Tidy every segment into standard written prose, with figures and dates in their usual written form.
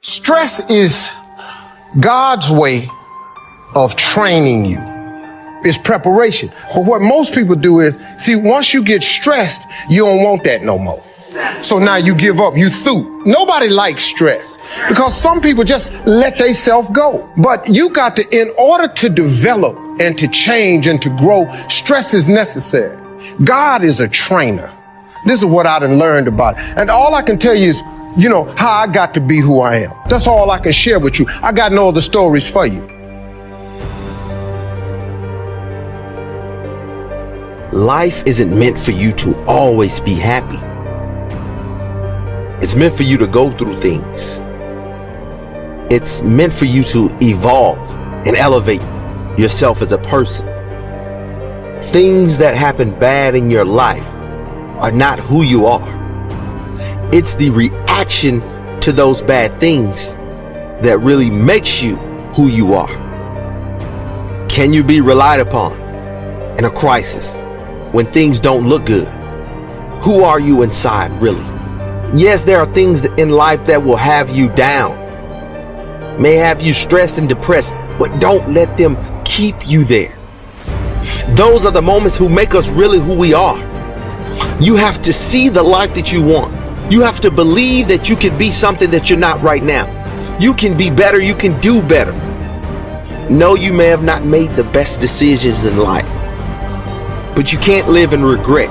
Stress is God's way of training you. It's preparation. But what most people do is, see, once you get stressed, you don't want that no more. So now you give up, you through. Nobody likes stress because some people just let themselves go. But you got to, in order to develop and to change and to grow, stress is necessary. God is a trainer. This is what I done learned about it. And all I can tell you is, you know, how I got to be who I am. That's all I can share with you. I got no other stories for you. Life isn't meant for you to always be happy. It's meant for you to go through things. It's meant for you to evolve and elevate yourself as a person. Things that happen bad in your life are not who you are. It's the reaction to those bad things that really makes you who you are. Can you be relied upon in a crisis when things don't look good? Who are you inside, really? Yes, there are things in life that will have you down, may have you stressed and depressed, but don't let them keep you there. Those are the moments who make us really who we are. You have to see the life that you want. You have to believe that you can be something that you're not right now. You can be better. You can do better. No, you may have not made the best decisions in life, but you can't live in regret.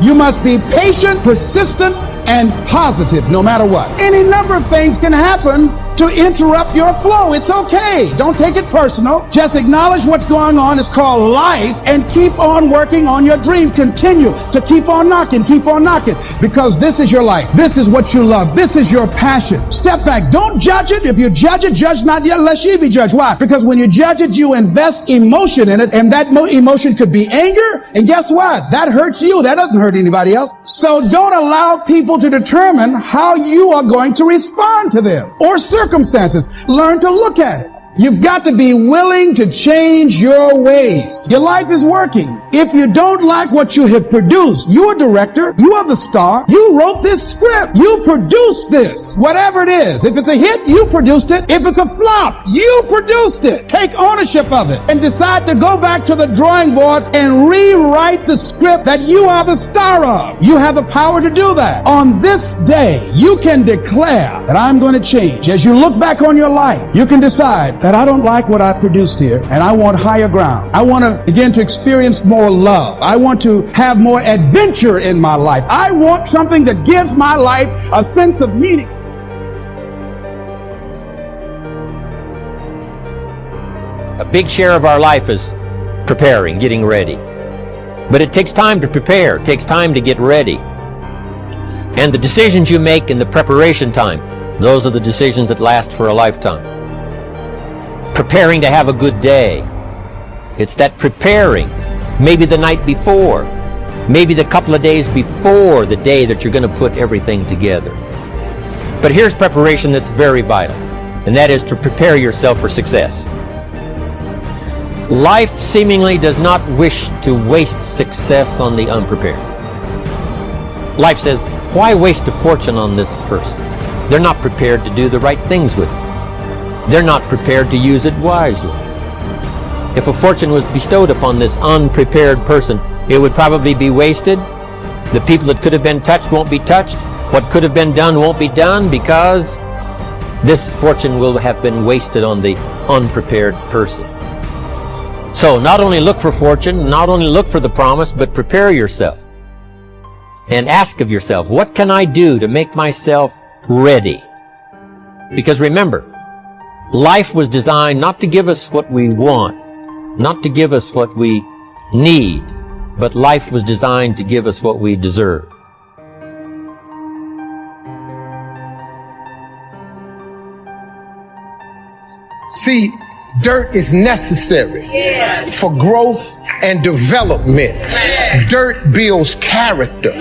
You must be patient, persistent, and positive no matter what. Any number of things can happen to interrupt your flow. It's okay. Don't take it personal. Just acknowledge what's going on. It's called life, and keep on working on your dream. Continue to keep on knocking, because this is your life. This is what you love. This is your passion. Step back. Don't judge it. If you judge it, judge not yet, lest ye be judged. Why? Because when you judge it, you invest emotion in it, and that emotion could be anger. And guess what? That hurts you. That doesn't hurt anybody else. So don't allow people to determine how you are going to respond to them or circumstances. Learn to look at it. You've got to be willing to change your ways. Your life is working. If you don't like what you have produced, you're a director, you are the star, you wrote this script, you produced this, whatever it is. If it's a hit, you produced it. If it's a flop, you produced it. Take ownership of it and decide to go back to the drawing board and rewrite the script that you are the star of. You have the power to do that. On this day, you can declare that I'm going to change. As you look back on your life, you can decide that I don't like what I produced here, and I want higher ground. I want to begin to experience more love. I want to have more adventure in my life. I want something that gives my life a sense of meaning. A big share of our life is preparing, getting ready. But it takes time to prepare. It takes time to get ready. And the decisions you make in the preparation time, those are the decisions that last for a lifetime. Preparing to have a good day. It's that preparing, maybe the night before, maybe the couple of days before the day that you're going to put everything together. But here's preparation that's very vital, and that is to prepare yourself for success. Life seemingly does not wish to waste success on the unprepared. Life says, why waste a fortune on this person? They're not prepared to do the right things with it. They're not prepared to use it wisely. If a fortune was bestowed upon this unprepared person, it would probably be wasted. The people that could have been touched won't be touched. What could have been done won't be done, because this fortune will have been wasted on the unprepared person. So not only look for fortune, not only look for the promise, but prepare yourself. And ask of yourself, what can I do to make myself ready? Because remember, life was designed not to give us what we want, not to give us what we need, but life was designed to give us what we deserve. See, dirt is necessary for growth and development. Dirt builds character.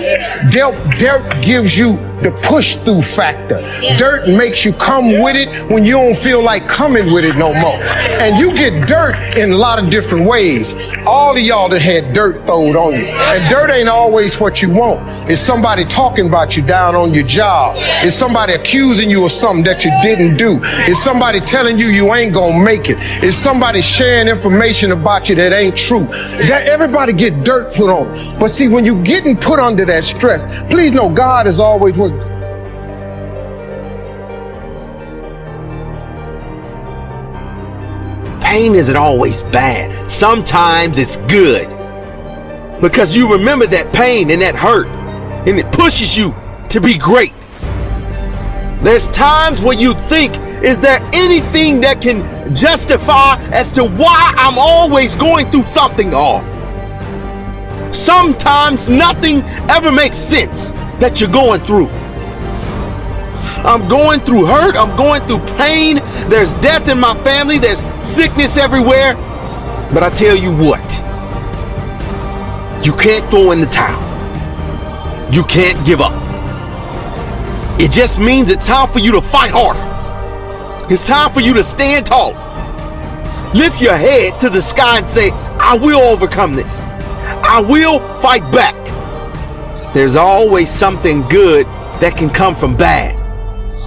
Dirt gives you the push through factor. Dirt makes you come with it when you don't feel like coming with it no more. And you get dirt in a lot of different ways. All of y'all that had dirt thrown on you. And dirt ain't always what you want. It's somebody talking about you down on your job. It's somebody accusing you of something that you didn't do. It's somebody telling you you ain't gonna make it. It's somebody sharing information about you that ain't true. That everybody get dirt put on. But see, when you getting put under that stress, please know God is always working. Pain isn't always bad. Sometimes it's good. Because you remember that pain and that hurt, and it pushes you to be great. There's times where you think, is there anything that can justify as to why I'm always going through something hard? Sometimes nothing ever makes sense that you're going through. I'm going through hurt, I'm going through pain, there's death in my family, there's sickness everywhere. But I tell you what, you can't throw in the towel. You can't give up. It just means it's time for you to fight harder. It's time for you to stand tall. Lift your head to the sky and say, I will overcome this. I will fight back. There's always something good that can come from bad.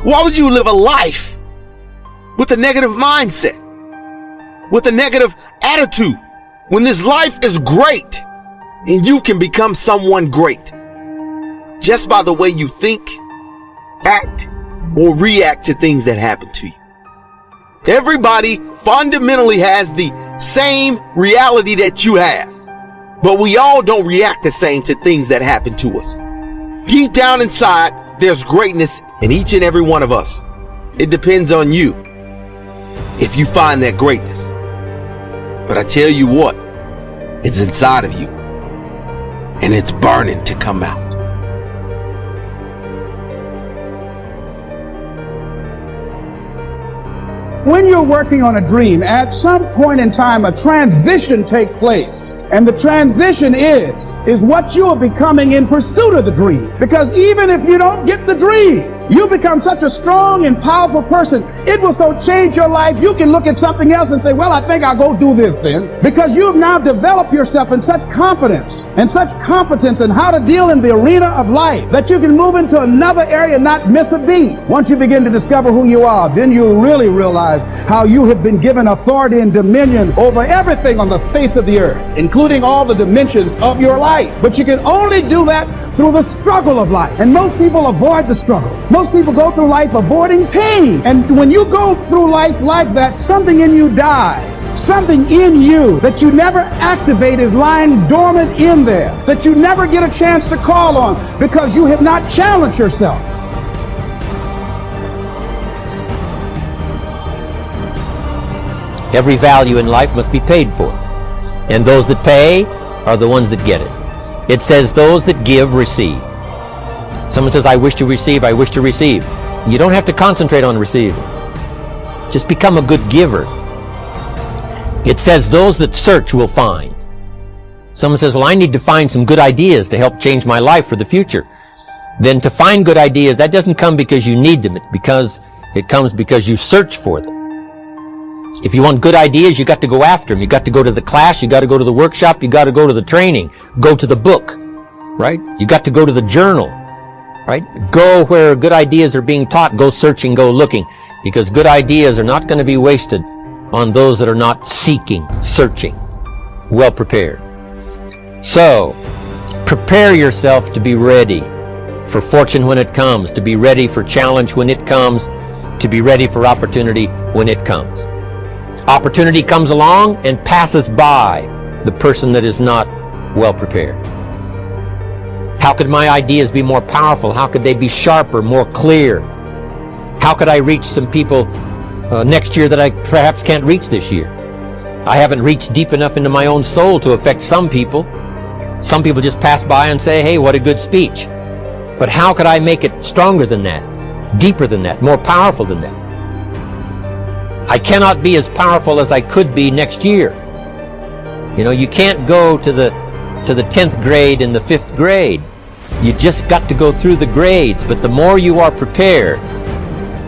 Why would you live a life with a negative mindset, with a negative attitude, when this life is great and you can become someone great just by the way you think, act, or react to things that happen to you? Everybody fundamentally has the same reality that you have, but we all don't react the same to things that happen to us. Deep down inside, there's greatness in each and every one of us. It depends on you if you find that greatness. But I tell you what, it's inside of you, and it's burning to come out. When you're working on a dream, at some point in time, a transition takes place. And the transition is what you are becoming in pursuit of the dream. Because even if you don't get the dream, you become such a strong and powerful person. It will so change your life, you can look at something else and say, well, I think I'll go do this then. Because you have now developed yourself in such confidence and such competence in how to deal in the arena of life that you can move into another area and not miss a beat. Once you begin to discover who you are, then you really realize how you have been given authority and dominion over everything on the face of the earth, including all the dimensions of your life. But you can only do that through the struggle of life. And most people avoid the struggle. Most people go through life avoiding pain. And when you go through life like that, something in you dies. Something in you that you never activate is lying dormant in there, that you never get a chance to call on because you have not challenged yourself. Every value in life must be paid for. And those that pay are the ones that get it. It says those that give receive. Someone says, I wish to receive, I wish to receive. You don't have to concentrate on receiving. Just become a good giver. It says those that search will find. Someone says, well, I need to find some good ideas to help change my life for the future. Then to find good ideas, that doesn't come because you need them. It comes because you search for them. If you want good ideas, you got to go after them. You got to go to the class, you got to go to the workshop, you got to go to the training, go to the book, right? You got to go to the journal, right? Go where good ideas are being taught, go searching, go looking, because good ideas are not going to be wasted on those that are not seeking, searching, well prepared. So, prepare yourself to be ready for fortune when it comes, to be ready for challenge when it comes, to be ready for opportunity when it comes. Opportunity comes along and passes by the person that is not well prepared. How could my ideas be more powerful? How could they be sharper, more clear? How could I reach some people next year that I perhaps can't reach this year? I haven't reached deep enough into my own soul to affect some people. Some people just pass by and say, hey, what a good speech. But how could I make it stronger than that, deeper than that, more powerful than that? I cannot be as powerful as I could be next year. You know, you can't go to the 10th grade in the 5th grade. You just got to go through the grades, but the more you are prepared,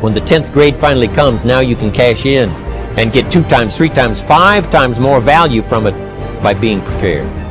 when the 10th grade finally comes, now you can cash in and get 2 times, 3 times, 5 times more value from it by being prepared.